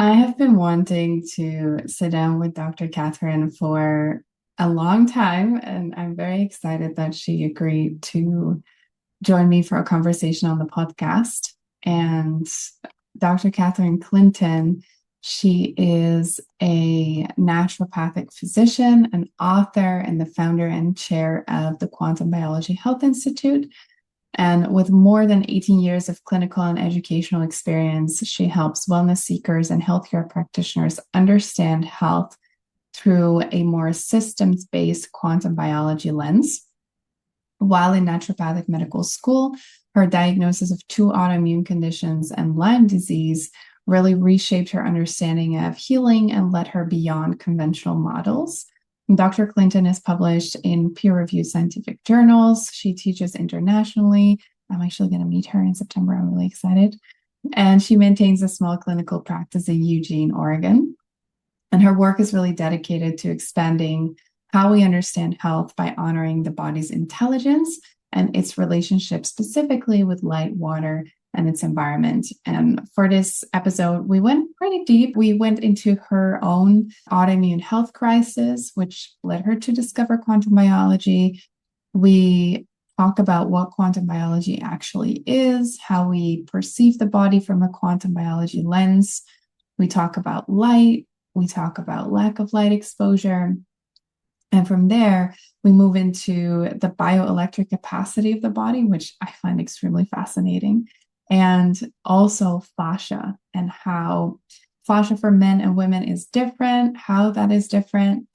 I have been wanting to sit down with Dr. Catherine for a long time, and I'm very excited that she agreed to join me for a conversation on the podcast. And Dr. Catherine Clinton, she is a naturopathic physician, an author, and the founder and chair of the Quantum Biology Health Institute. And with more than 18 years of clinical and educational experience, she helps wellness seekers and healthcare practitioners understand health through a more systems based quantum biology lens. While in naturopathic medical school, her diagnosis of two autoimmune conditions and Lyme disease really reshaped her understanding of healing and led her beyond conventional models. Dr. Clinton is published in peer-reviewed scientific journals. She teaches internationally. I'm actually going to meet her in September. I'm really excited. And she maintains a small clinical practice in Eugene, Oregon. And her work is really dedicated to expanding how we understand health by honoring the body's intelligence and its relationship specifically with light, water, and its environment. And for this episode, we went pretty deep. We went into her own autoimmune health crisis, which led her to discover quantum biology. We talk about what quantum biology actually is, how we perceive the body from a quantum biology lens. We talk about light. We talk about lack of light exposure. And from there, we move into the bioelectric capacity of the body, which I find extremely fascinating. And also fascia and how fascia for men and women is different, how that is different.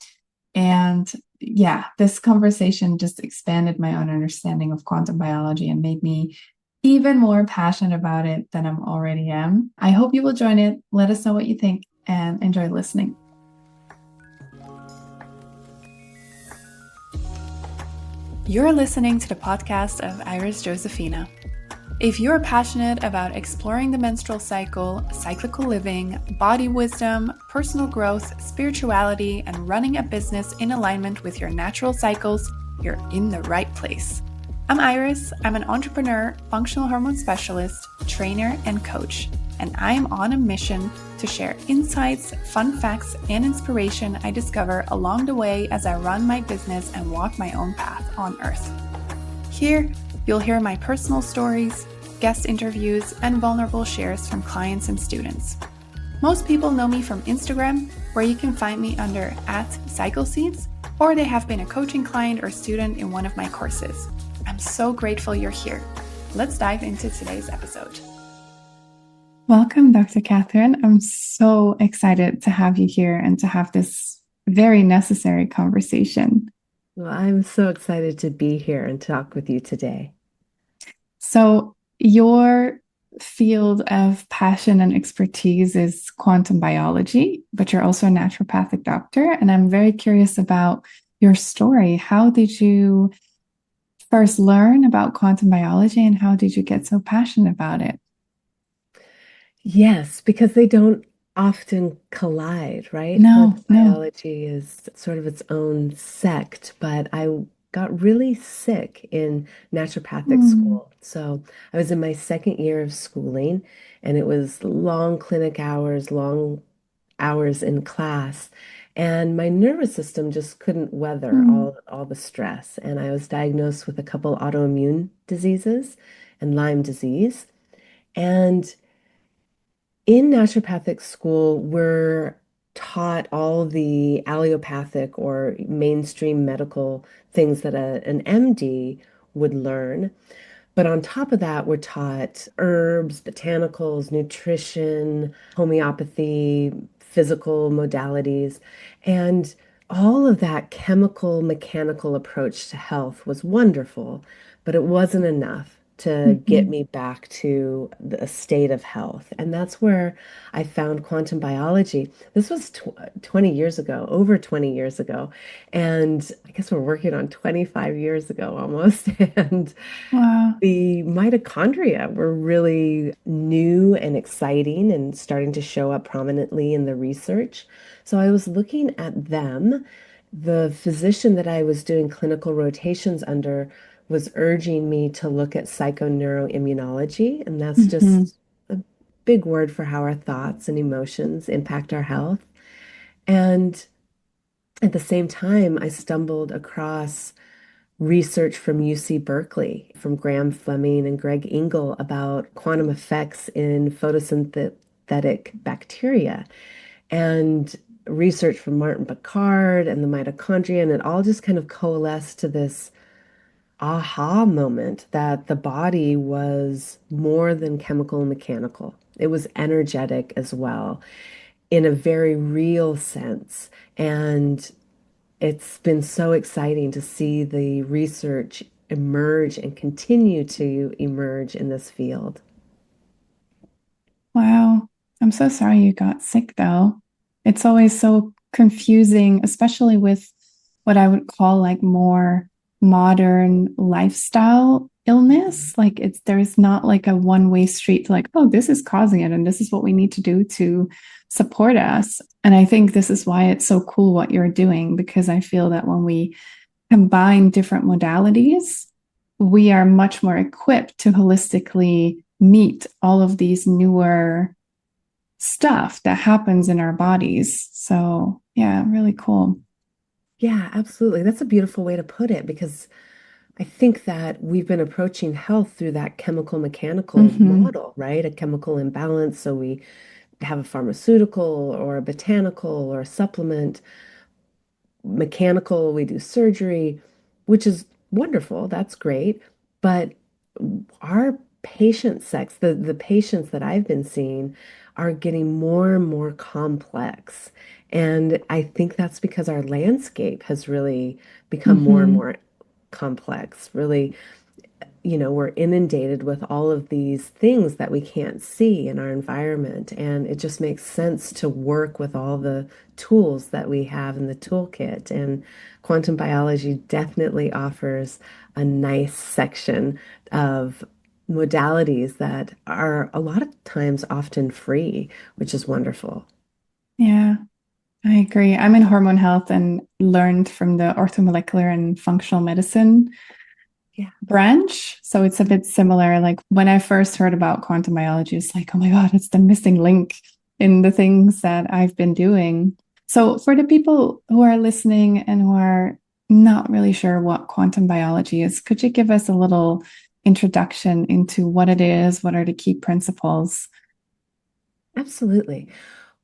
And yeah, this conversation just expanded my own understanding of quantum biology and made me even more passionate about it than I already am. I hope you will join it. Let us know what you think and enjoy listening. You're listening to the podcast of Iris Josephina. If you're passionate about exploring the menstrual cycle, cyclical living, body wisdom, personal growth, spirituality, and running a business in alignment with your natural cycles, you're in the right place. I'm Iris. I'm an entrepreneur, functional hormone specialist, trainer, and coach, and I am on a mission to share insights, fun facts, and inspiration I discover along the way as I run my business and walk my own path on Earth. Here, you'll hear my personal stories, guest interviews, and vulnerable shares from clients and students. Most people know me from Instagram, where you can find me under @CycleSeeds, or they have been a coaching client or student in one of my courses. I'm so grateful you're here. Let's dive into today's episode. Welcome, Dr. Catherine. I'm so excited to have you here and to have this very necessary conversation. Well, I'm so excited to be here and talk with you today. So, your field of passion and expertise is quantum biology, but you're also a naturopathic doctor. And I'm very curious about your story. How did you first learn about quantum biology and how did you get so passionate about it? Yes, because they don't often collide, right? No, Quantum no. biology is sort of its own sect, but I got really sick in naturopathic Hmm. school. So I was in my second year of schooling, and it was long clinic hours, long hours in class. And my nervous system just couldn't weather Hmm. all the stress. And I was diagnosed with a couple autoimmune diseases and Lyme disease. And in naturopathic school, we're taught all the allopathic or mainstream medical things that an MD would learn. But on top of that, we're taught herbs, botanicals, nutrition, homeopathy, physical modalities. And all of that chemical, mechanical approach to health was wonderful, but it wasn't enough to get Mhm. me back to a state of health. And that's where I found quantum biology. This was 20 years ago, over 20 years ago. And I guess we're working on 25 years ago almost. And Wow. the mitochondria were really new and exciting and starting to show up prominently in the research. So I was looking at them. The physician that I was doing clinical rotations under was urging me to look at psychoneuroimmunology, and that's Mhm. just a big word for how our thoughts and emotions impact our health. And at the same time, I stumbled across research from UC Berkeley, from Graham Fleming and Greg Engel about quantum effects in photosynthetic bacteria, and research from Martin Picard and the mitochondria, and it all just kind of coalesced to this aha moment that the body was more than chemical and mechanical. It was energetic as well, in a very real sense. And it's been so exciting to see the research emerge and continue to emerge in this field. Wow. I'm so sorry you got sick, though. It's always so confusing, especially with what I would call like more modern lifestyle illness. Like there's not like a one-way street to like, oh, this is causing it and this is what we need to do to support us. And I think this is why it's so cool what you're doing, because I feel that when we combine different modalities, we are much more equipped to holistically meet all of these newer stuff that happens in our bodies. So, yeah, really cool. Yeah, absolutely. That's a beautiful way to put it because I think that we've been approaching health through that chemical mechanical Mm-hmm. model, right? A chemical imbalance. So we have a pharmaceutical or a botanical or a supplement, mechanical, we do surgery, which is wonderful. That's great. But our patient sex, the patients that I've been seeing are getting more and more complex. And I think that's because our landscape has really become more and Mm-hmm. more complex, really, we're inundated with all of these things that we can't see in our environment. And it just makes sense to work with all the tools that we have in the toolkit. And quantum biology definitely offers a nice section of modalities that are a lot of times often free, which is wonderful. Yeah, I agree. I'm in hormone health and learned from the orthomolecular and functional medicine Yeah. branch. So it's a bit similar. Like when I first heard about quantum biology, it's like, oh my God, it's the missing link in the things that I've been doing. So for the people who are listening and who are not really sure what quantum biology is, could you give us a little introduction into what it is? What are the key principles? Absolutely.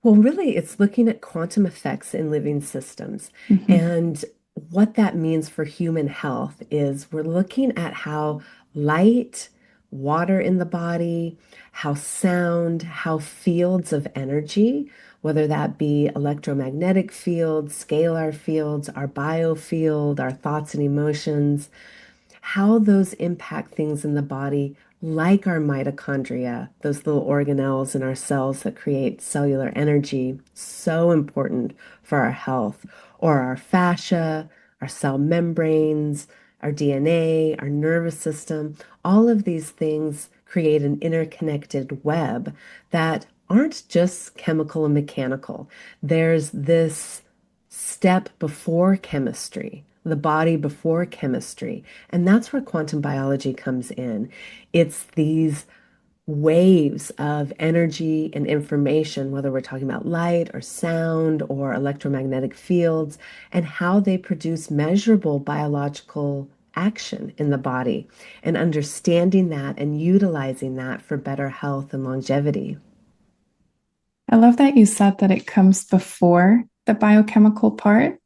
Well, really, it's looking at quantum effects in living systems. Mm-hmm. And what that means for human health is we're looking at how light, water in the body, how sound, how fields of energy, whether that be electromagnetic fields, scalar fields, our biofield, our thoughts and emotions, how those impact things in the body, like our mitochondria, those little organelles in our cells that create cellular energy, so important for our health, or our fascia, our cell membranes, our DNA, our nervous system. All of these things create an interconnected web that aren't just chemical and mechanical. There's this step before chemistry, the body before chemistry. And that's where quantum biology comes in. It's these waves of energy and information, whether we're talking about light or sound or electromagnetic fields, and how they produce measurable biological action in the body, and understanding that and utilizing that for better health and longevity. I love that you said that it comes before the biochemical part,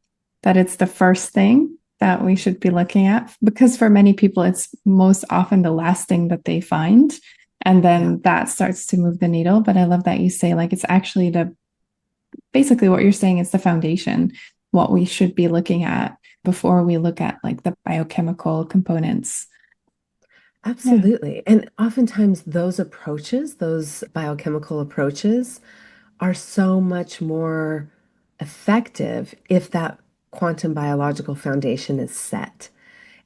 that it's the first thing that we should be looking at, because for many people, it's most often the last thing that they find. And Yeah. then that starts to move the needle. But I love that you say, like, it's actually basically what you're saying is the foundation, what we should be looking at before we look at like the biochemical components. Yeah. Absolutely. And oftentimes those approaches, those biochemical approaches, are so much more effective if that quantum biological foundation is set.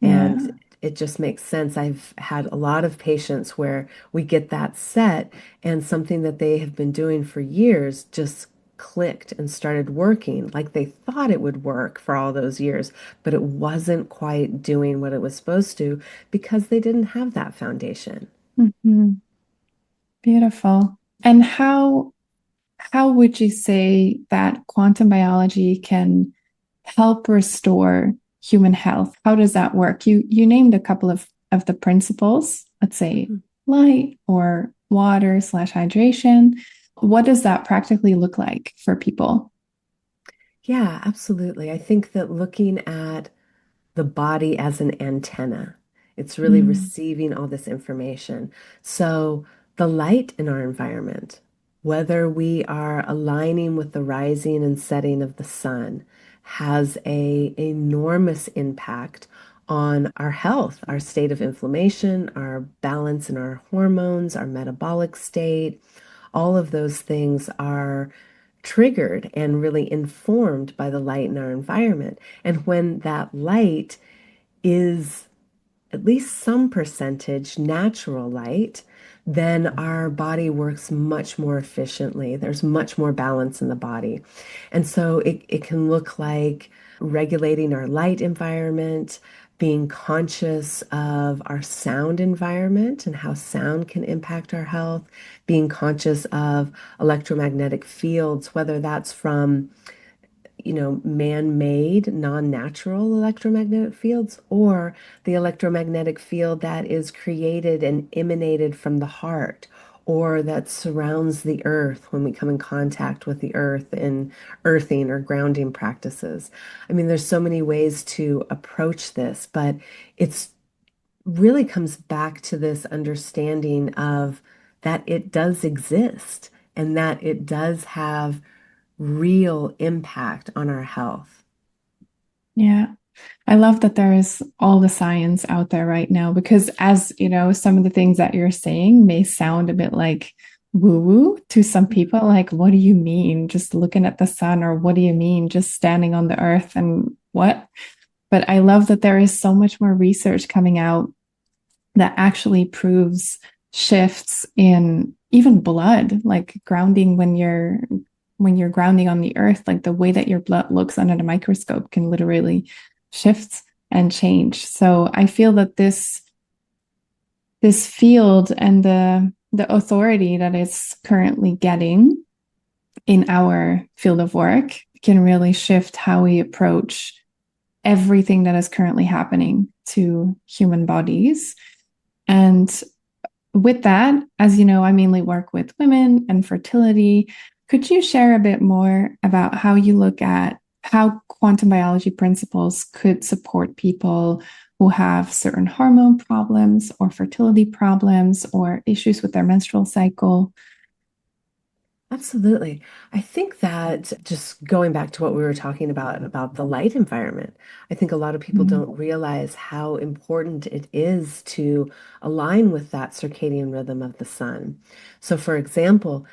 And Yeah. it just makes sense. I've had a lot of patients where we get that set and something that they have been doing for years just clicked and started working like they thought it would work for all those years, but it wasn't quite doing what it was supposed to because they didn't have that foundation. Mhm. Beautiful. And how would you say that quantum biology can help restore human health? How does that work? You named a couple of the principles, let's say Mhm. light or water slash hydration. What does that practically look like for people? Yeah, absolutely. I think that looking at the body as an antenna. It's really Mm, receiving all this information. So the light in our environment, whether we are aligning with the rising and setting of the sun, has a enormous impact on our health, our state of inflammation, our balance in our hormones, our metabolic state. All of those things are triggered and really informed by the light in our environment. And when that light is at least some percentage natural light, then our body works much more efficiently. There's much more balance in the body. And so it can look like regulating our light environment, being conscious of our sound environment and how sound can impact our health, being conscious of electromagnetic fields, whether that's from man-made, non-natural electromagnetic fields, or the electromagnetic field that is created and emanated from the heart, or that surrounds the earth when we come in contact with the earth in earthing or grounding practices. I mean, there's so many ways to approach this, but it's really comes back to this understanding of that it does exist and that it does have real impact on our health. yeah. I love that there is all the science out there right now because, as you know, some of the things that you're saying may sound a bit like woo woo to some people. Like, what do you mean just looking at the sun? Or what do you mean just standing on the earth? And what? But I love that there is so much more research coming out that actually proves shifts in even blood, like grounding when you're grounding on the earth, like the way that your blood looks under the microscope can literally shift and change. So I feel that this field and the authority that it's currently getting in our field of work can really shift how we approach everything that is currently happening to human bodies. And with that, as you know, I mainly work with women and fertility. Could you share a bit more about how you look at how quantum biology principles could support people who have certain hormone problems or fertility problems or issues with their menstrual cycle? Absolutely. I think that just going back to what we were talking about the light environment, I think a lot of people Mm, don't realize how important it is to align with that circadian rhythm of the sun. So, for example,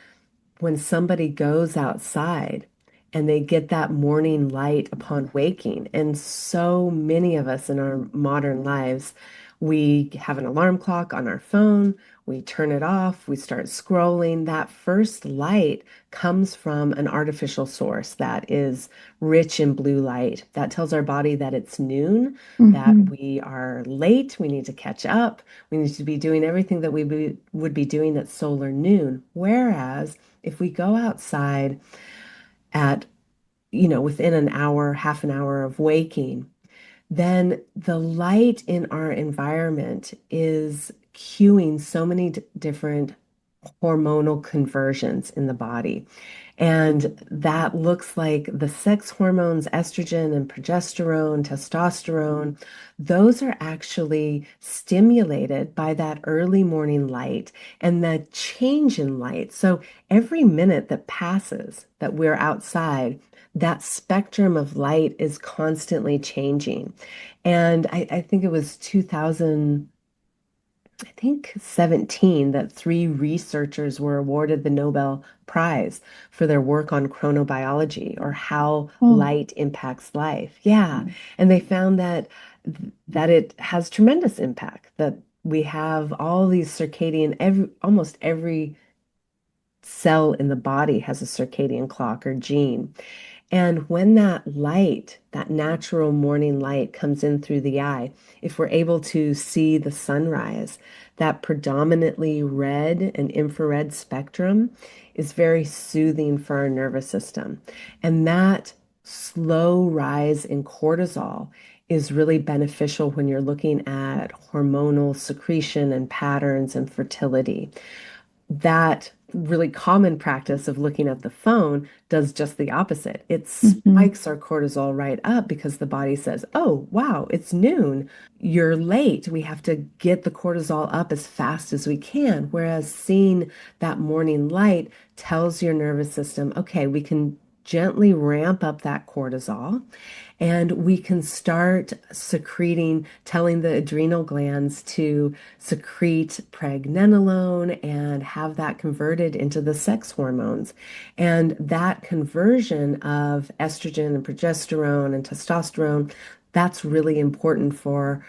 when somebody goes outside and they get that morning light upon waking, and so many of us in our modern lives, we have an alarm clock on our phone, we turn it off, we start scrolling. That first light comes from an artificial source that is rich in blue light. That tells our body that it's noon, that mhm, we are late, we need to catch up, we need to be doing everything that would be doing at solar noon. Whereas if we go outside at, within an hour, half an hour of waking, then the light in our environment is cueing so many different hormonal conversions in the body. And that looks like the sex hormones, estrogen and progesterone, testosterone. Those are actually stimulated by that early morning light and the change in light. So every minute that passes that we're outside, that spectrum of light is constantly changing. And I think it was 2000. I think 17 that three researchers were awarded the Nobel Prize for their work on chronobiology or how oh, light impacts life. Yeah. And they found that it has tremendous impact, that we have all these almost every cell in the body has a circadian clock or gene. And when that light, that natural morning light comes in through the eye, if we're able to see the sunrise, that predominantly red and infrared spectrum is very soothing for our nervous system. And that slow rise in cortisol is really beneficial when you're looking at hormonal secretion and patterns and fertility. That really common practice of looking at the phone does just the opposite. It Hmm. spikes our cortisol right up because the body says, oh, wow, it's noon. You're late. We have to get the cortisol up as fast as we can. Whereas seeing that morning light tells your nervous system, okay, we can gently ramp up that cortisol and we can start secreting, telling the adrenal glands to secrete pregnenolone and have that converted into the sex hormones. And that conversion of estrogen and progesterone and testosterone, that's really important for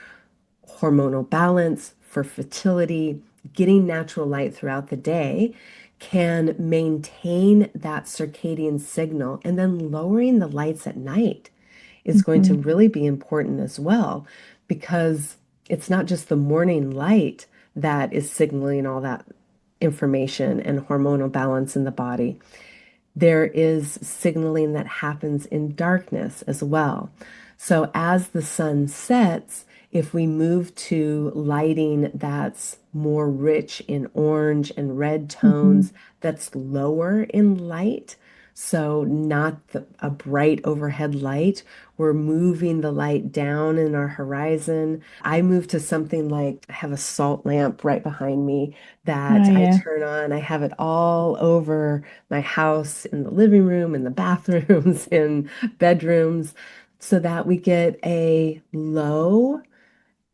hormonal balance, for fertility. Getting natural light throughout the day can maintain that circadian signal, and then lowering the lights at night is going to Hmm. really be important as well, because it's not just the morning light that is signaling all that information and hormonal balance in the body. There is signaling that happens in darkness as well. So as the sun sets, if we move to lighting that's more rich in orange and red Hmm. tones, that's lower in light, so not a bright overhead light, we're moving the light down in our horizon. I move to something like I have a salt lamp right behind me Oh, that I yeah. turn on. I have it all over my house, in the living room, in the bathrooms, in bedrooms, so that we get a low,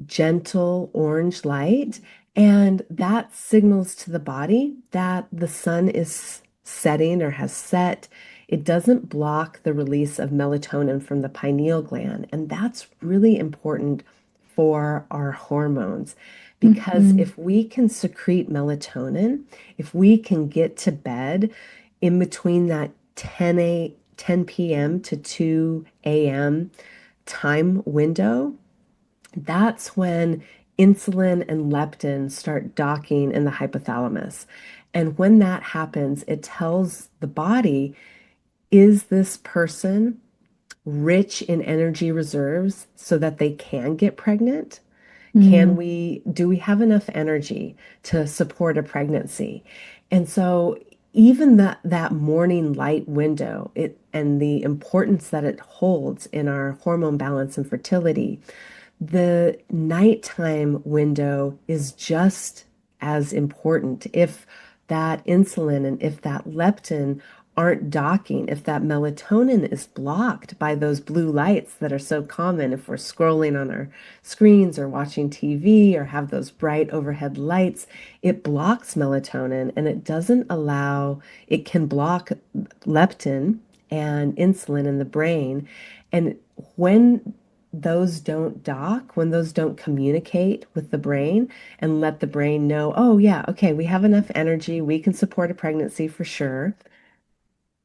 gentle orange light. And that signals to the body that the sun is setting or has set. It doesn't block the release of melatonin from the pineal gland. And that's really important for our hormones. Because Hmm. if we can secrete melatonin, if we can get to bed in between that 10 p.m. to 2 a.m. time window, that's when insulin and leptin start docking in the hypothalamus. And when that happens, it tells the body, is this person rich in energy reserves so that they can get pregnant? Mm. Do we have enough energy to support a pregnancy? And so even that morning light window, it and the importance that it holds in our hormone balance and fertility, the nighttime window is just as important. If that insulin and if that leptin aren't docking, if that melatonin is blocked by those blue lights that are so common if we're scrolling on our screens or watching TV or have those bright overhead lights, it blocks melatonin and it doesn't allow, it can block leptin and insulin in the brain. And when those don't dock, when those don't communicate with the brain and let the brain know, oh, yeah, okay, we have enough energy, we can support a pregnancy for sure,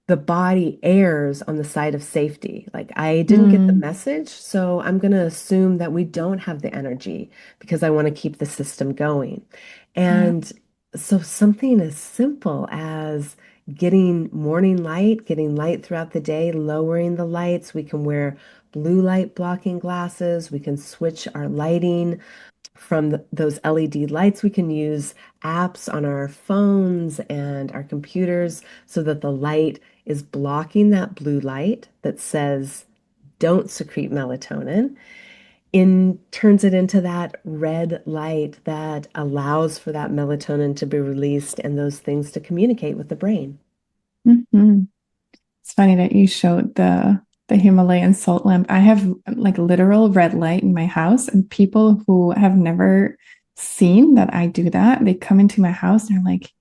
the body errs on the side of safety. Like, I didn't get the Mm. message, so I'm going to assume that we don't have the energy because I want to keep the system going. Yeah. And so, something as simple as getting morning light, getting light throughout the day, lowering the lights, we can wear blue light blocking glasses, we can switch our lighting from those LED lights. We can use apps on our phones and our computers so that the light is blocking that blue light that says, don't secrete melatonin, in turns it into that red light that allows for that melatonin to be released and those things to communicate with the brain. Hmm. It's funny that you showed the Himalayan salt lamp. I have like literal red light in my house, and people who have never seen that I do that, they come into my house and they're like,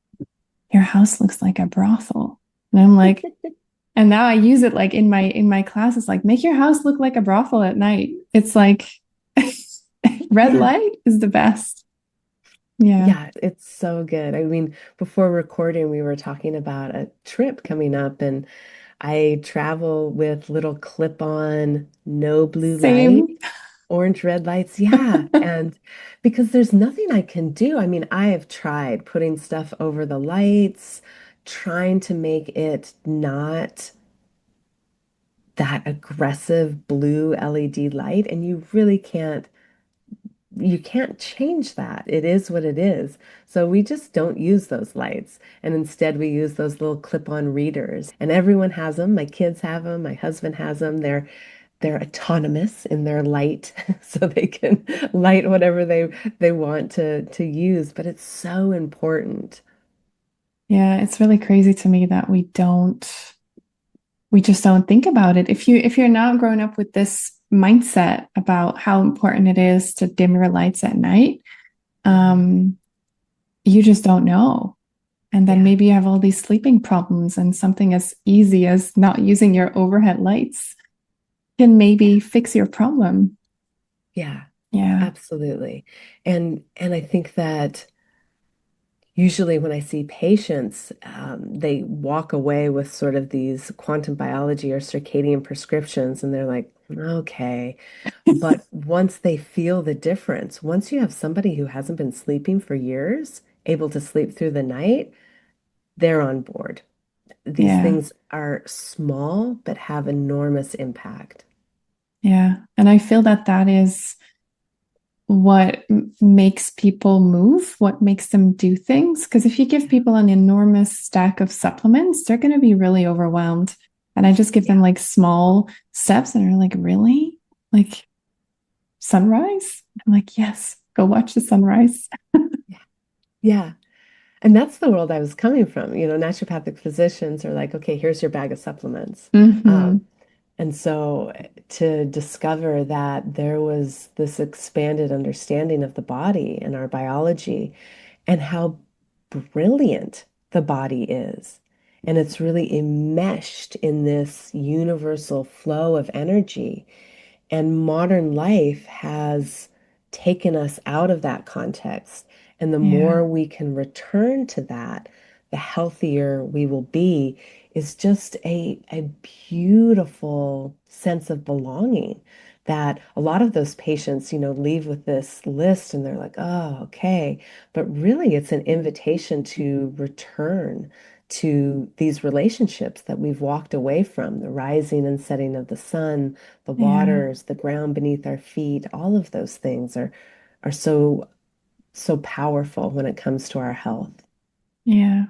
"Your house looks like a brothel." And I'm like, and now I use it like in my classes, like make your house look like a brothel at night. It's like red Yeah. light is the best. Yeah. Yeah, it's so good. I mean, before recording, we were talking about a trip coming up, and I travel with little clip-on, no blue light, Same. orange red lights. Yeah. And because there's nothing I can do. I mean, I have tried putting stuff over the lights, trying to make it not that aggressive blue LED light, and you can't change that. It is what it is. So we just don't use those lights. And instead we use those little clip-on readers. And everyone has them. My kids have them. My husband has them. They're autonomous in their light, so they can light whatever they want to use. But it's so important. Yeah, it's really crazy to me that we just don't think about it. If you're not growing up with this mindset about how important it is to dim your lights at night, Mhm. um, you just don't know. And then Yeah. maybe you have all these sleeping problems, and something as easy as not using your overhead lights can maybe fix your problem. Yeah, Yeah. absolutely. And I think that usually, when I see patients, they walk away with sort of these quantum biology or circadian prescriptions, and they're like, okay. But once they feel the difference, once you have somebody who hasn't been sleeping for years, able to sleep through the night, they're on board. These Yeah. things are small, but have enormous impact. Yeah. And I feel that that is what makes people move, what makes them do things. Because if you give Yeah. people an enormous stack of supplements, they're going to be really overwhelmed. And I just give them Yeah. like small steps and they're like, really? Like sunrise? I'm like, yes, go watch the sunrise. Yeah. Yeah. And that's the world I was coming from. Naturopathic physicians are like, okay, here's your bag of supplements. Mm-hmm. Um, and so to discover that there was this expanded understanding of the body and our biology and how brilliant the body is. And it's really enmeshed in this universal flow of energy. And modern life has taken us out of that context. And the Yeah. more we can return to that, the healthier we will be, is just a beautiful sense of belonging that a lot of those patients, leave with this list and they're like, oh, okay. But really, it's an invitation to return to these relationships that we've walked away from, the rising and setting of the sun, the Yeah. waters, the ground beneath our feet, all of those things are so powerful when it comes to our health. Yeah.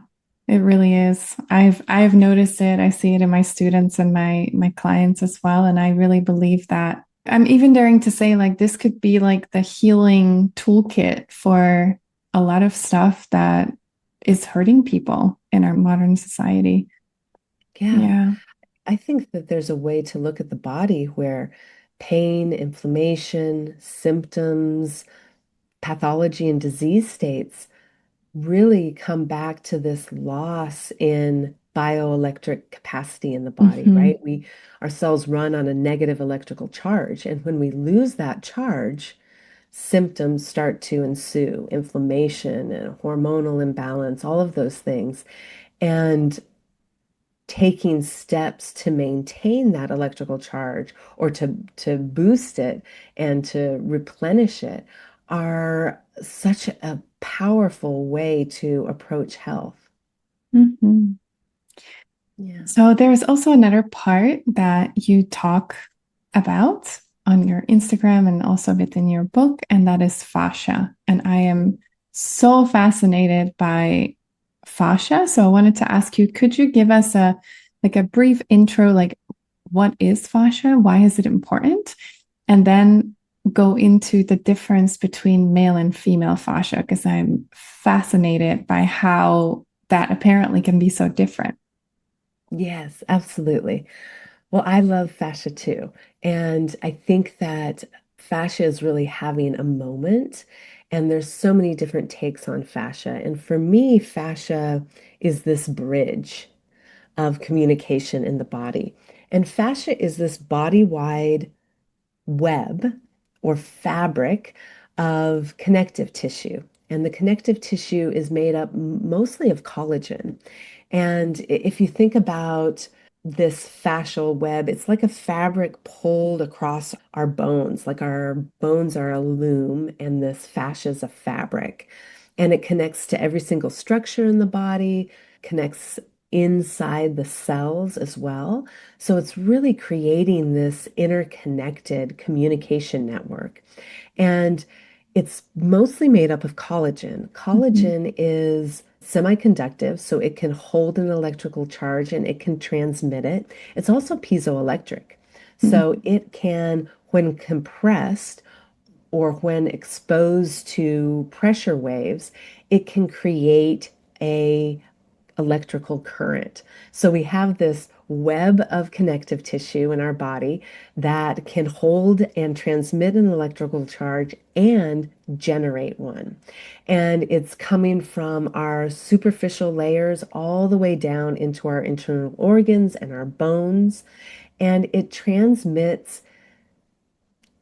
It really is. I've noticed it. I see it in my students and my clients as well. And I really believe that I'm even daring to say like this could be like the healing toolkit for a lot of stuff that is hurting people in our modern society. Yeah, Yeah. I think that there's a way to look at the body where pain, inflammation, symptoms, pathology, and disease states really come back to this loss in bioelectric capacity in the body, Hmm. right? Our cells run on a negative electrical charge, and when we lose that charge, symptoms start to ensue, inflammation and hormonal imbalance, all of those things. And taking steps to maintain that electrical charge or to boost it and to replenish it are such a powerful way to approach health. Hmm. Yeah. So there's also another part that you talk about on your Instagram and also within your book, and that is fascia. And I am so fascinated by fascia. So I wanted to ask you, could you give us a brief intro, like what is fascia? Why is it important? And then go into the difference between male and female fascia, because I'm fascinated by how that apparently can be so different. Yes, absolutely. Well, I love fascia too. And I think that fascia is really having a moment. And there's so many different takes on fascia. And for me, fascia is this bridge of communication in the body. And fascia is this body-wide web or fabric of connective tissue. And the connective tissue is made up mostly of collagen. And if you think about this fascial web. It's like a fabric pulled across our bones, like our bones are a loom, and this fascia is a fabric. And it connects to every single structure in the body, connects inside the cells as well. So it's really creating this interconnected communication network. And it's mostly made up of collagen. Mhm. Collagen is semiconductive, so it can hold an electrical charge and it can transmit it. It's also piezoelectric. Mhm. So it can, when compressed or when exposed to pressure waves, it can create a electrical current. So we have this web of connective tissue in our body that can hold and transmit an electrical charge and generate one. And it's coming from our superficial layers all the way down into our internal organs and our bones. And it transmits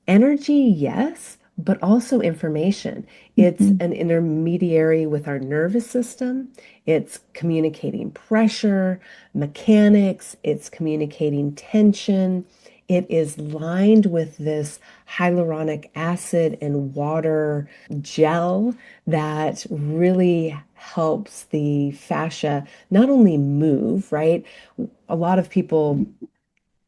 energy, yes, but also information. It's Mhm. an intermediary with our nervous system. It's communicating pressure, mechanics, it's communicating tension. It is lined with this hyaluronic acid and water gel that really helps the fascia not only move, right? A lot of people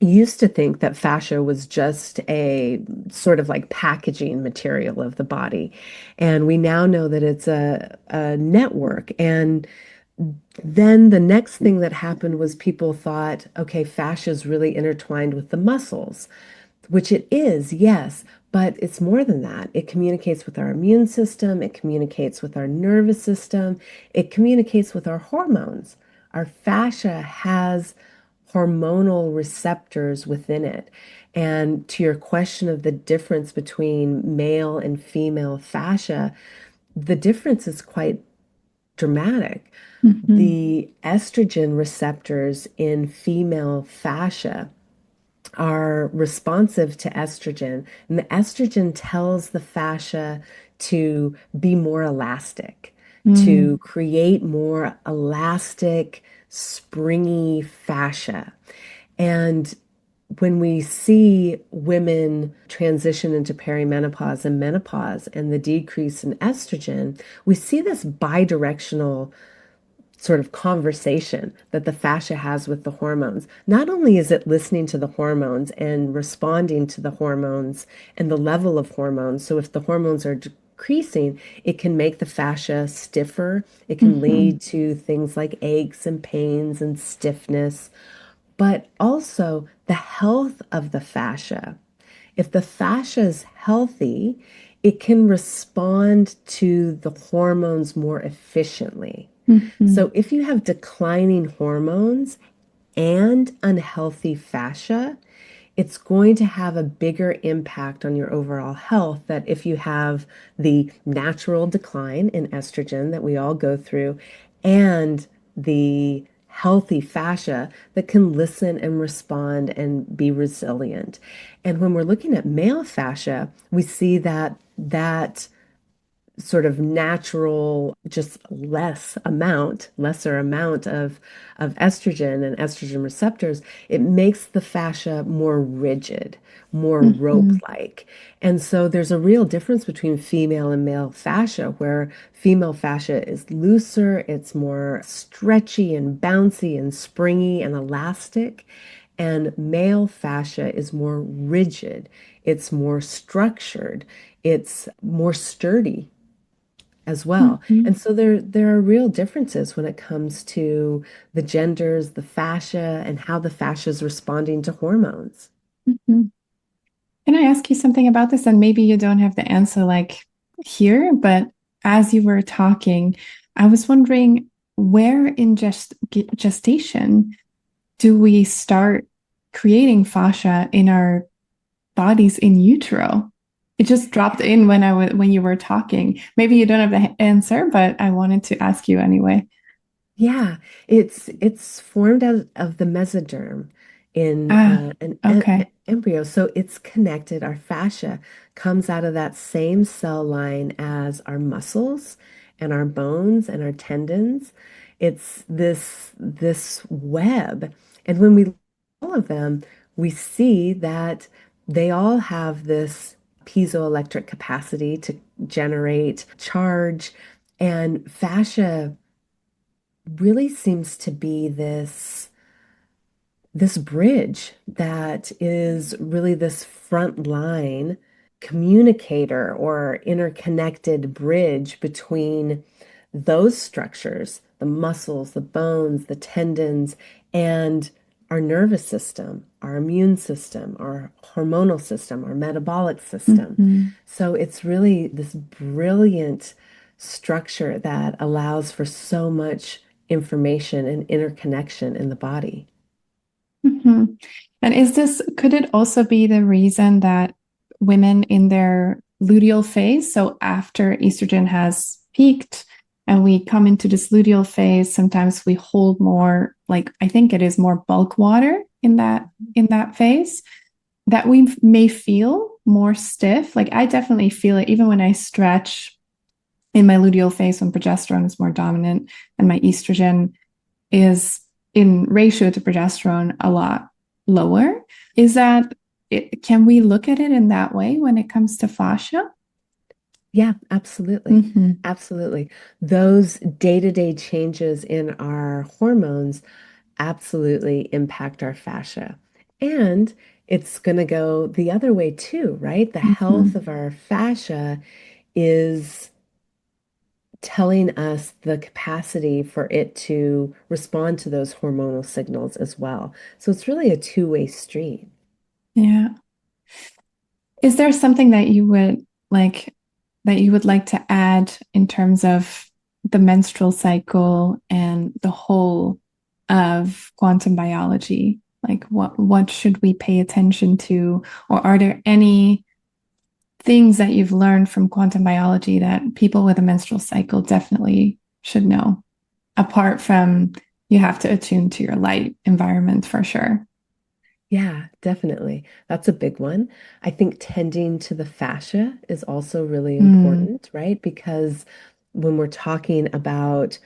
used to think that fascia was just a sort of like packaging material of the body. And we now know that it's a network. And then the next thing that happened was people thought, okay, fascia is really intertwined with the muscles, which it is, yes, but it's more than that. It communicates with our immune system, it communicates with our nervous system, it communicates with our hormones. Our fascia has hormonal receptors within it. And to your question of the difference between male and female fascia, the difference is quite dramatic. Mhm. The estrogen receptors in female fascia are responsive to estrogen, and the estrogen tells the fascia to be more elastic, to Mm. create more elastic, springy fascia. And when we see women transition into perimenopause and menopause and the decrease in estrogen, we see this bidirectional sort of conversation that the fascia has with the hormones. Not only is it listening to the hormones and responding to the hormones and the level of hormones, so if the hormones are decreasing, it can make the fascia stiffer. It can Mhm. lead to things like aches and pains and stiffness, but also the health of the fascia. If the fascia is healthy, it can respond to the hormones more efficiently. So Mhm. if you have declining hormones and unhealthy fascia, it's going to have a bigger impact on your overall health that if you have the natural decline in estrogen that we all go through and the healthy fascia that can listen and respond and be resilient. And when we're looking at male fascia, we see that sort of natural, just lesser amount of estrogen and estrogen receptors, it makes the fascia more rigid, more Mhm. rope-like. And so there's a real difference between female and male fascia, where female fascia is looser, it's more stretchy and bouncy and springy and elastic. And male fascia is more rigid, it's more structured, it's more sturdy as well. Mhm. And so there are real differences when it comes to the genders, the fascia, and how the fascia is responding to hormones. Mhm. Can I ask you something about this? And maybe you don't have the answer like here, but as you were talking, I was wondering where in gestation do we start creating fascia in our bodies in utero? It just dropped in when when you were talking. Maybe you don't have the answer, but I wanted to ask you anyway. Yeah, it's formed out of the mesoderm in Ah, an okay. embryo. So it's connected. Our fascia comes out of that same cell line as our muscles and our bones and our tendons. It's this web. And when we all of them, we see that they all have this piezoelectric capacity to generate charge. And fascia really seems to be this bridge that is really this front line communicator or interconnected bridge between those structures, the muscles, the bones, the tendons, and our nervous system, our immune system, our hormonal system, our metabolic system. Mhm. So it's really this brilliant structure that allows for so much information and interconnection in the body. Mhm. And could it also be the reason that women in their luteal phase, so after estrogen has peaked and we come into this luteal phase, sometimes we hold more, like I think it is more bulk water in that phase, that we may feel more stiff. Like I definitely feel it even when I stretch in my luteal phase when progesterone is more dominant and my estrogen is in ratio to progesterone a lot lower. Is that it? Can we look at it in that way when it comes to fascia? Yeah, absolutely. Mm-hmm. Absolutely. Those day-to-day changes in our hormones absolutely impact our fascia. And it's going to go the other way too, right? The health Mm-hmm. of our fascia is telling us the capacity for it to respond to those hormonal signals as well. So it's really a two-way street. Yeah. Is there something that you would like to add in terms of the menstrual cycle and the whole of quantum biology? Like what should we pay attention to? Or are there any things that you've learned from quantum biology that people with a menstrual cycle definitely should know, apart from you have to attune to your light environment for sure. Yeah, definitely. That's a big one. I think tending to the fascia is also really Mm, important, right? Because when we're talking about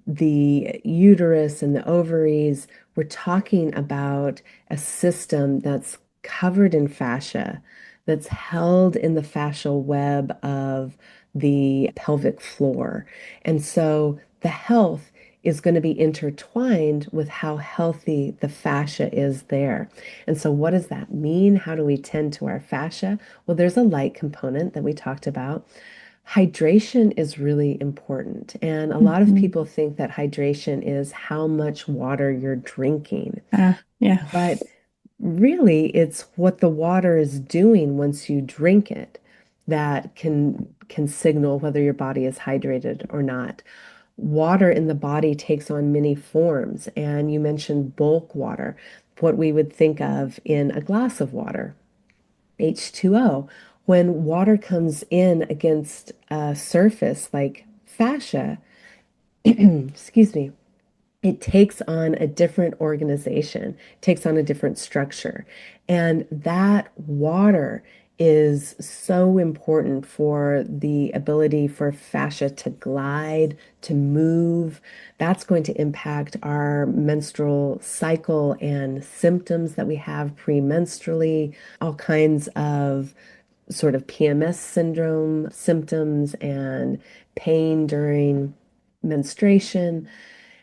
the uterus and the ovaries, we're talking about a system that's covered in fascia, that's held in the fascial web of the pelvic floor. And so the health is going to be intertwined with how healthy the fascia is there. And so, what does that mean? How do we tend to our fascia? Well, there's a light component that we talked about. Hydration is really important. And a lot of mhm. people think that hydration is how much water you're drinking. Yeah. But really, it's what the water is doing once you drink it that can signal whether your body is hydrated or not. Water in the body takes on many forms, and you mentioned bulk water, what we would think of in a glass of water. H2O. When water comes in against a surface like fascia, excuse me, it takes on a different organization, takes on a different structure. And that water is so important for the ability for fascia to glide, to move. That's going to impact our menstrual cycle and symptoms that we have premenstrually, all kinds of sort of PMS syndrome symptoms and pain during menstruation.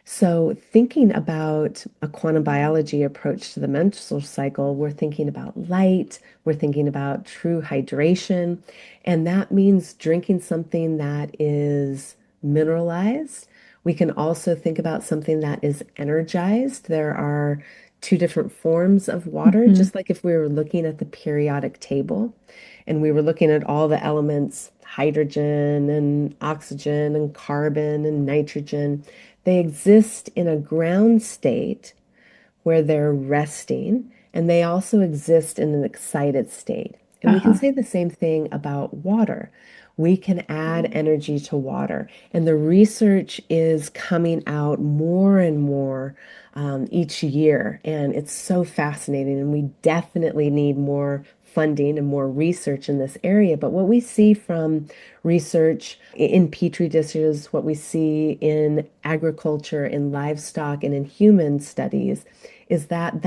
So, thinking about a quantum biology approach to the menstrual cycle, we're thinking about light, we're thinking about true hydration, and that means drinking something that is mineralized. We can also think about something that is energized. There are two different forms of water, Mhm. just like if we were looking at the periodic table and we were looking at all the elements, hydrogen and oxygen and carbon and nitrogen. They exist in a ground state where they're resting, and they also exist in an excited state. And we can Uh-huh. say the same thing about water. We can add energy to water, and the research is coming out more and more each year, and it's so fascinating. And we definitely need more funding and more research in this area. But what we see from research in petri dishes, what we see in agriculture, in livestock, and in human studies is that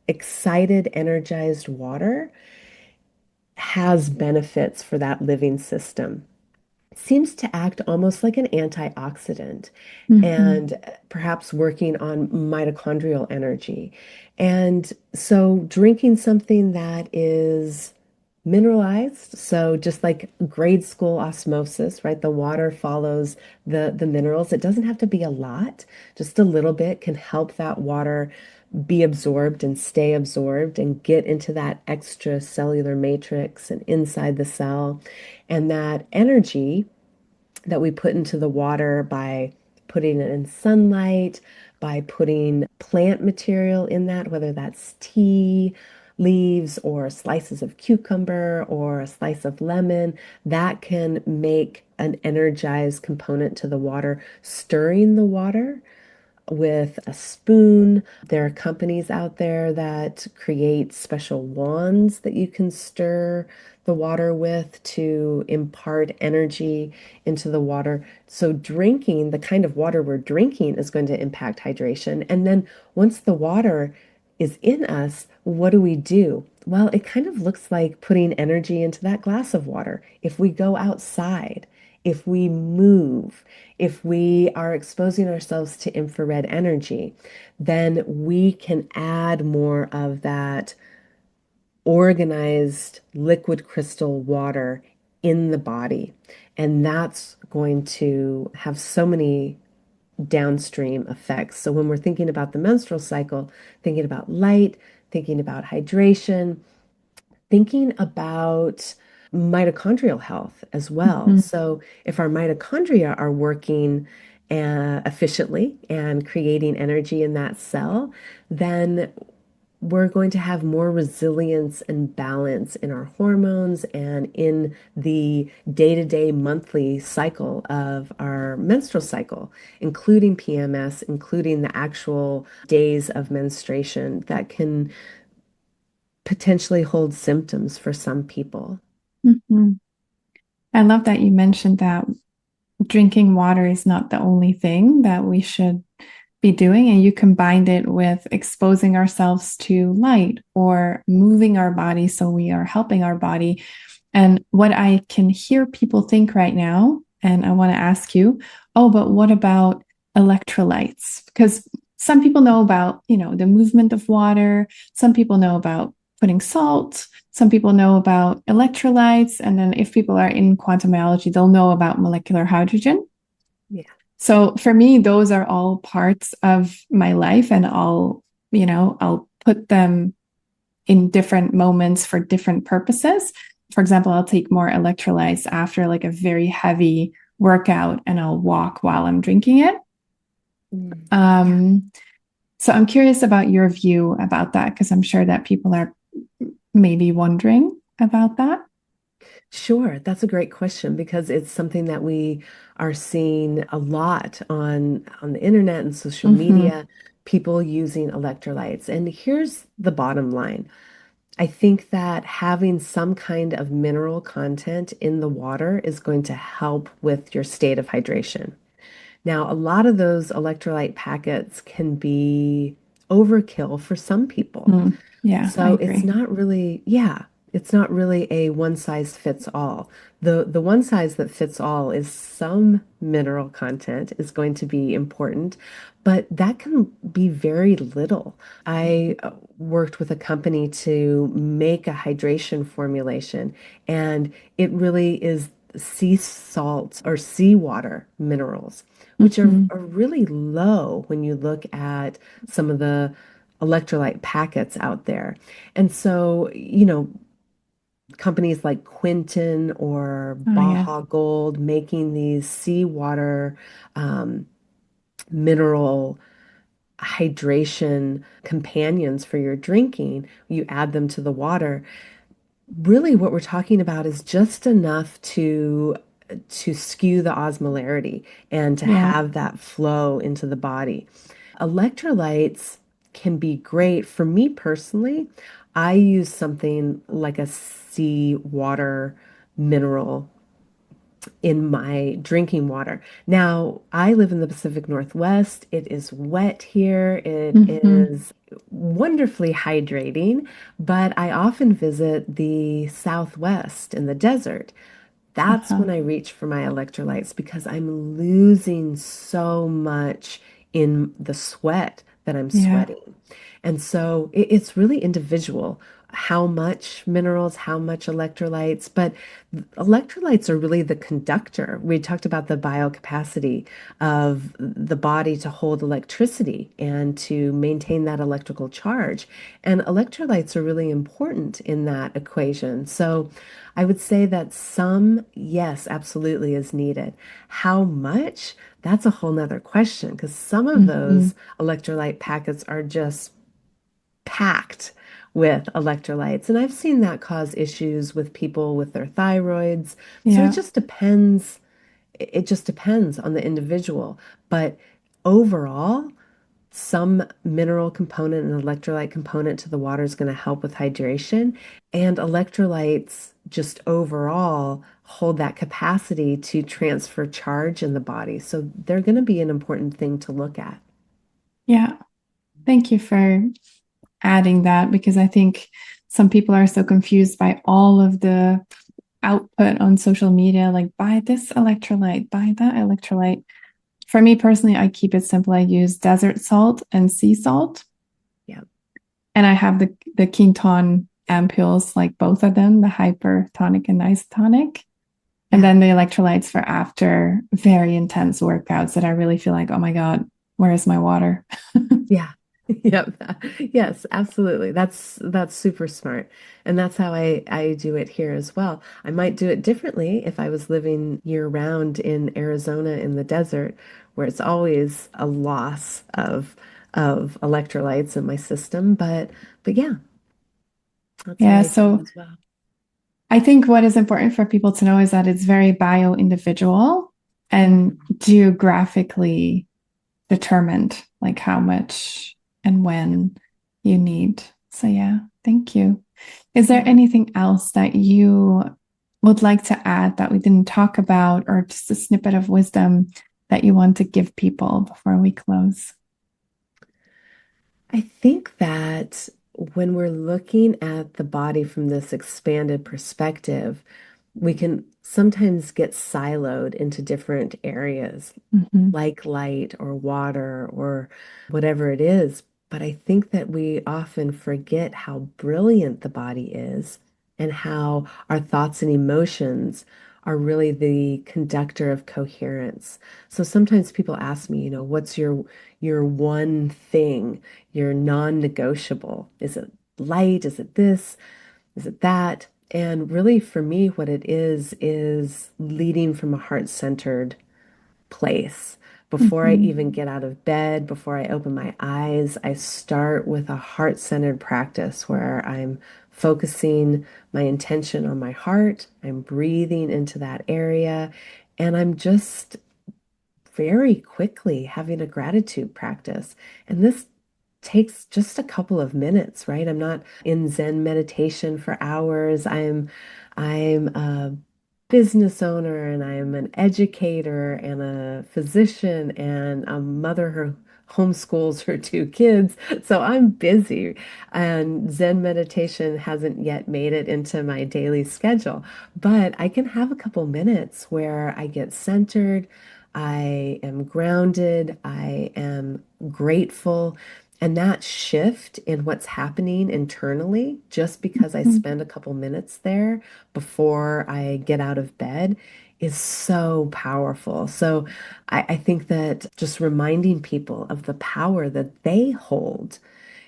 excited, energized water has benefits for that living system. Seems to act almost like an antioxidant Hmm. and perhaps working on mitochondrial energy. And so drinking something that is mineralized, so just like grade school osmosis, right? The water follows the minerals. It doesn't have to be a lot, just a little bit can help that water be absorbed and stay absorbed and get into that extracellular matrix and inside the cell. And that energy that we put into the water by putting it in sunlight, by putting plant material in that, whether that's tea leaves or slices of cucumber or a slice of lemon, that can make an energized component to the water, stirring the water with a spoon. There are companies out there that create special wands that you can stir the water with to impart energy into the water. So, drinking the kind of water we're drinking is going to impact hydration. And then, once the water is in us, what do we do? Well, it kind of looks like putting energy into that glass of water. If we go outside, if we move, if we are exposing ourselves to infrared energy, then we can add more of that organized liquid crystal water in the body. And that's going to have so many downstream effects. So when we're thinking about the menstrual cycle, thinking about light, thinking about hydration, thinking about mitochondrial health as well. Hmm. So, if our mitochondria are working efficiently and creating energy in that cell, then we're going to have more resilience and balance in our hormones and in the day-to-day monthly cycle of our menstrual cycle, including PMS, including the actual days of menstruation that can potentially hold symptoms for some people. Hmm. I love that you mentioned that drinking water is not the only thing that we should be doing. And you combined it with exposing ourselves to light or moving our body. So we are helping our body. And what I can hear people think right now, and I want to ask you, oh, but what about electrolytes? Because some people know about, the movement of water. Some people know about putting salt. Some people know about electrolytes. And then if people are in quantum biology, they'll know about molecular hydrogen. Yeah. So for me, those are all parts of my life, and I'll put them in different moments for different purposes. For example, I'll take more electrolytes after like a very heavy workout and I'll walk while I'm drinking it. Mm. Yeah. Um, so I'm curious about your view about that because I'm sure that people are maybe wondering about that. Sure, that's a great question because it's something that we are seeing a lot on the internet and social Mm-hmm. media, people using electrolytes. And here's the bottom line. I think that having some kind of mineral content in the water is going to help with your state of hydration. Now, a lot of those electrolyte packets can be overkill for some people. Mm. Yeah, I So it's agree. not really, yeah, it's not really a one size fits all. The one size that fits all is some mineral content is going to be important, but that can be very little. I worked with a company to make a hydration formulation, and it really is sea salt or seawater minerals, which Mm-hmm. are really low when you look at some of the electrolyte packets out there. And so, companies like Quinton or Oh, yeah. Baja Gold making these seawater um, mineral hydration companions for your drinking, you add them to the water. Really, what we're talking about is just enough to skew the osmolarity and to Yeah. have that flow into the body. Electrolytes can be great. For me personally, I use something like a seawater mineral in my drinking water. Now, I live in the Pacific Northwest. It is wet here. It Hmm. is wonderfully hydrating, but I often visit the Southwest in the desert. That's Uh-huh. when I reach for my electrolytes because I'm losing so much in the sweat that I'm Yeah. sweating. And so it's really individual how much minerals, how much electrolytes, but electrolytes are really the conductor. We talked about the biocapacity of the body to hold electricity and to maintain that electrical charge. And electrolytes are really important in that equation. So I would say that some, yes, absolutely is needed. How much? That's a whole nother question because some of Hmm. those electrolyte packets are just packed with electrolytes. And I've seen that cause issues with people with their thyroids. So it Yeah. just depends. It just depends on the individual. But overall, some mineral component and electrolyte component to the water is going to help with hydration. And electrolytes, just overall, hold that capacity to transfer charge in the body. So they're going to be an important thing to look at. Yeah. Thank you for adding that because I think some people are so confused by all of the output on social media, like buy this electrolyte, buy that electrolyte. For me personally, I keep it simple. I use desert salt and sea salt, Yeah. and I have the Quinton ampules, like both of them, the hypertonic and isotonic. And Yeah. then the electrolytes for after very intense workouts that I really feel like, oh my God, where is my water? Yeah. Yep. Yes, absolutely. That's super smart. And that's how I do it here as well. I might do it differently if I was living year round in Arizona in the desert, where it's always a loss of electrolytes in my system. But yeah, that's how Yeah. I do it So as well. I think what is important for people to know is that it's very bio individual and Mhm. geographically determined, like how much and when you need. So, yeah, thank you. Is there Yeah. anything else that you would like to add that we didn't talk about, or just a snippet of wisdom that you want to give people before we close? I think that when we're looking at the body from this expanded perspective, we can sometimes get siloed into different areas, Mhm. like light or water or whatever it is. But I think that we often forget how brilliant the body is and how our thoughts and emotions are really the conductor of coherence. So sometimes people ask me, what's your one thing, your non-negotiable? Is it light? Is it this? Is it that? And really, for me, what it is leading from a heart-centered place. Before I Mhm. even get out of bed, before I open my eyes, I start with a heart-centered practice where I'm focusing my intention on my heart, I'm breathing into that area, and I'm just very quickly having a gratitude practice. And this takes just a couple of minutes, right? I'm not in Zen meditation for hours. I'm a business owner and I'm an educator and a physician and a mother who homeschools her two kids. So I'm busy and Zen meditation hasn't yet made it into my daily schedule, but I can have a couple minutes where I get centered. I am grounded. I am grateful. And that shift in what's happening internally, just because I Mhm. spend a couple minutes there before I get out of bed, is so powerful. So I think that just reminding people of the power that they hold.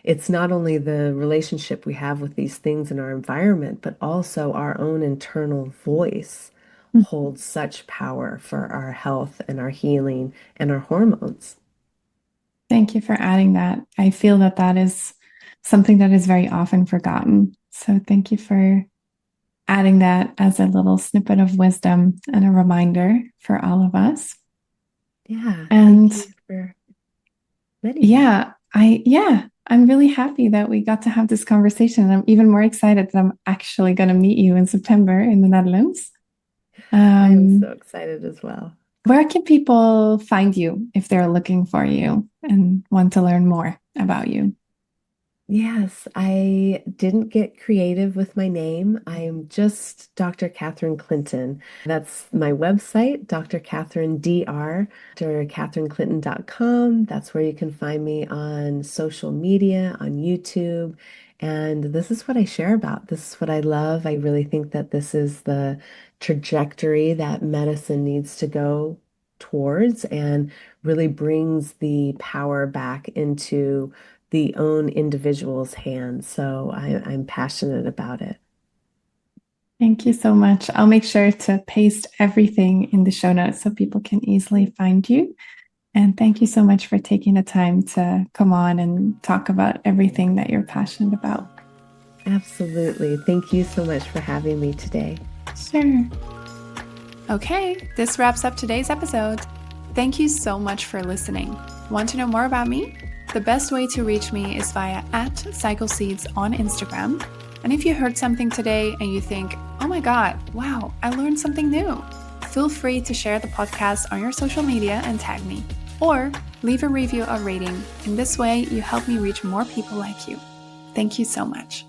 It's not only the relationship we have with these things in our environment, but also our own internal voice holds such power for our health and our healing and our hormones. Thank you for adding that. I feel that that is something that is very often forgotten. So, thank you for adding that as a little snippet of wisdom and a reminder for all of us. Yeah, thank And you for letting me. yeah, I'm really happy that we got to have this conversation. I'm even more excited that I'm actually going to meet you in September in the Netherlands. I am Um, so excited as well. where can people find you if they're looking for you and want to learn more about you? Yes, I didn't get creative with my name. I'm just Dr. Catherine Clinton. That's my website, Dr. Catherine Dr. DrCatherineClinton.com. That's where you can find me on social media, on YouTube. And this is what I share about. This is what I love. I really think that this is the trajectory that medicine needs to go towards and really brings the power back into the own individual's hands. So I'm passionate about it. Thank you so much. I'll make sure to paste everything in the show notes so people can easily find you. And thank you so much for taking the time to come on and talk about everything that you're passionate about. Absolutely. Thank you so much for having me today. Sure. Okay, this wraps up today's episode. Thank you so much for listening. Want to know more about me? The best way to reach me is via @CycleSeeds on Instagram. And if you heard something today and you think, oh my God, wow, I learned something new, feel free to share the podcast on your social media and tag me. Or leave a review or rating. In this way, you help me reach more people like you. Thank you so much.